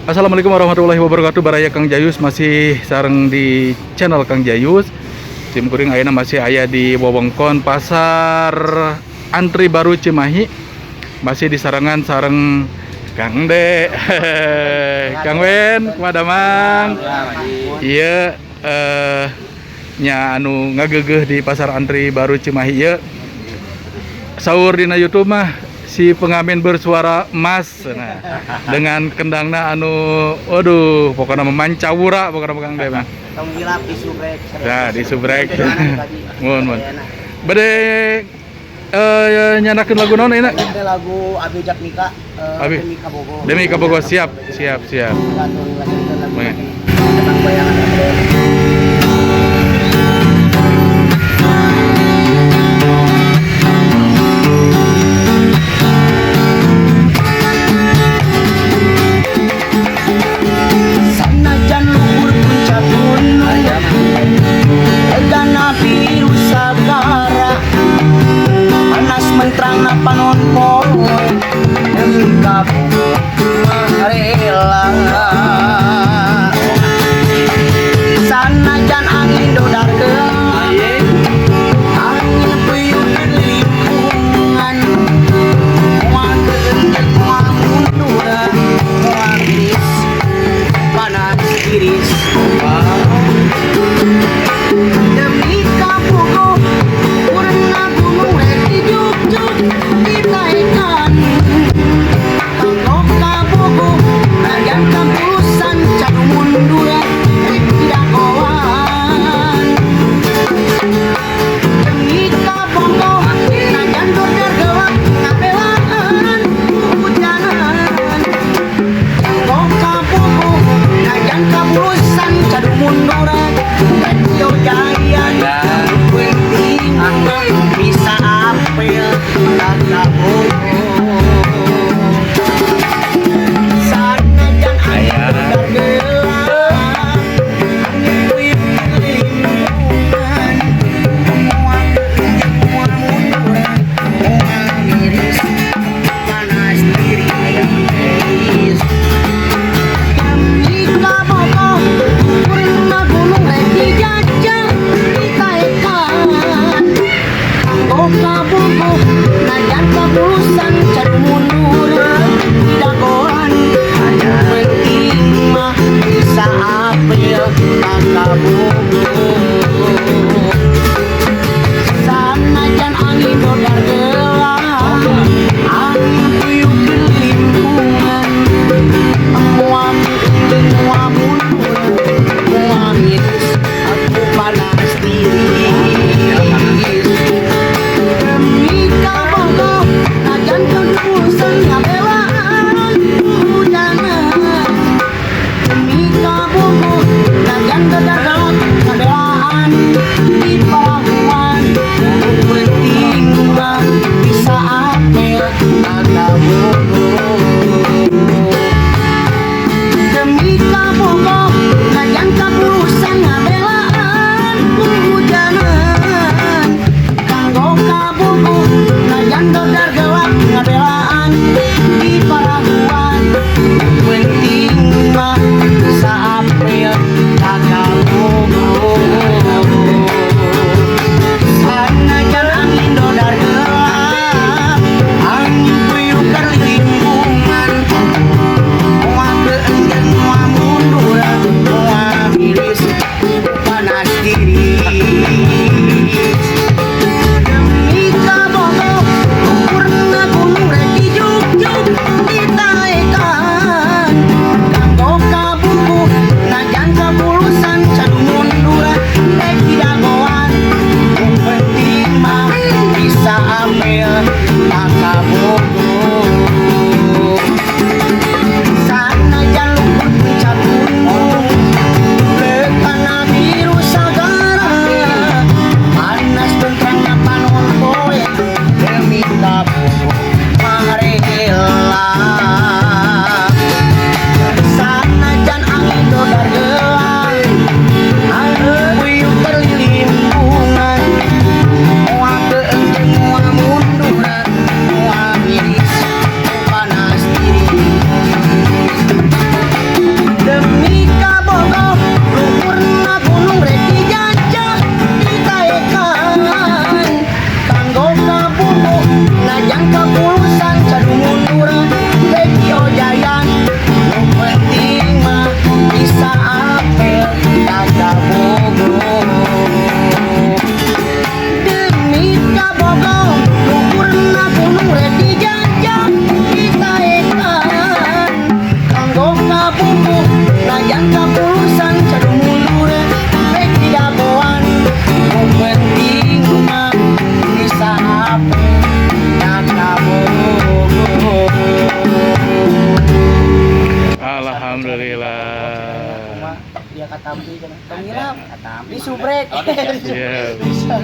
Assalamualaikum warahmatullahi wabarakatuh. Baraya Kang Jayus masih sareng di channel Kang Jayus. Tim kuring ayeuna masih aya di wewengkon Pasar Antri Baru Cimahi. Masih di sarangan sareng Kang De. Kang Wen, kumaha Mang? Iya, nya anu ngagegeh di Pasar Antri Baru Cimahi ieu. Saur dina YouTube mah si pengamen bersuara emas nah, dengan kendangna anu waduh pokoknya memancawura pokoknya Kang De mah. Tong gilap di subrek. Nah, di subrek. Mun. Bade nyanakeun lagu naon ayeuna? Itu lagu Abi Jak Mika, Demi Kabogo. Demi Kabogo, siap. Lagu Mangga. tentang bayangan. Sanajan luhur puncak gunung, egana biru sabara, panas menterangna panon poe, demi Kabogo marela. Sanajan angin dodarkeun, angin puyuh lingkungan, moal keuntet moal mundur, moal iris, panas iris. Demi Kabogo, urangna gunung rek dijuk-juk ditaekan. Kanggo Kabogo, najan kampulusan cadu mundur rek didagoan. Demi Kabogo, najan dodar gelap ngabelaan hujanan. Kanggo Kabogo, najan kampulusan cadu mundur rek diojayan. Penting bisa apel dan Kabogo. Sanajan angin bergelap, angin puyuh lingkungan, moal keuntet moal mundur, moal miris, panas tiris. Demi Kabogo, urangna gunung rek dijajah ditaekan. Kanggo Kabogo, najan kabulusan cadu mundur didagoan. Penting mah bisa apel ka Kabogo. Sanajan angin dodar gelap, angin puyuh lingkungan, moal keuntet moal mundur, moal miris, aku panas tiris. Demi Kabogo, najan kampulusan ngabelaan hujanan. Demi Kabogo, najan dodar gelap ngabelaan di palabuhan. Penting mah bisa apel ka Kabogo. Demi Kabogo, najan kampulusan ngabelaan hujanan. Kanggo Kabogo, najan dodar gelap ngabelaan di palabuhan. Penting mah bisa apel ka Kabogo. Sanajan angin dodar gelap, angin puyuh lingkungan, moal keuntet moal mundur, moal miris, panas tiris. Demi Kabogo, urangna gunung rek dijuk-juk ditaekan. Kanggo Kabogo, najan kabulusan cadu mundur rek didagoan. Penting mah bisa apel ka Kabogo. Sanajan luhur puncak gunung, legana biru sagara, panas bentrangna panon poe, demi Kabogo marela. Sanajan angin dodar gelap, angin puyuh lingkungan, moal keuntet moal mundur, moal miris, najan kepulusan cadu mundur Beki ojayan nu penting mah bisa apel kagak bogo demi kabogo luhurna gunung redi jajak kita ekan kanggo kabumbu najan kapulusan cadu mundur Beki daboan nu penting mah bisa apel kagak bogo. Alhamdulillah. Dia katampi kan. Pengirap, katampi subrek. Iya. Bisa.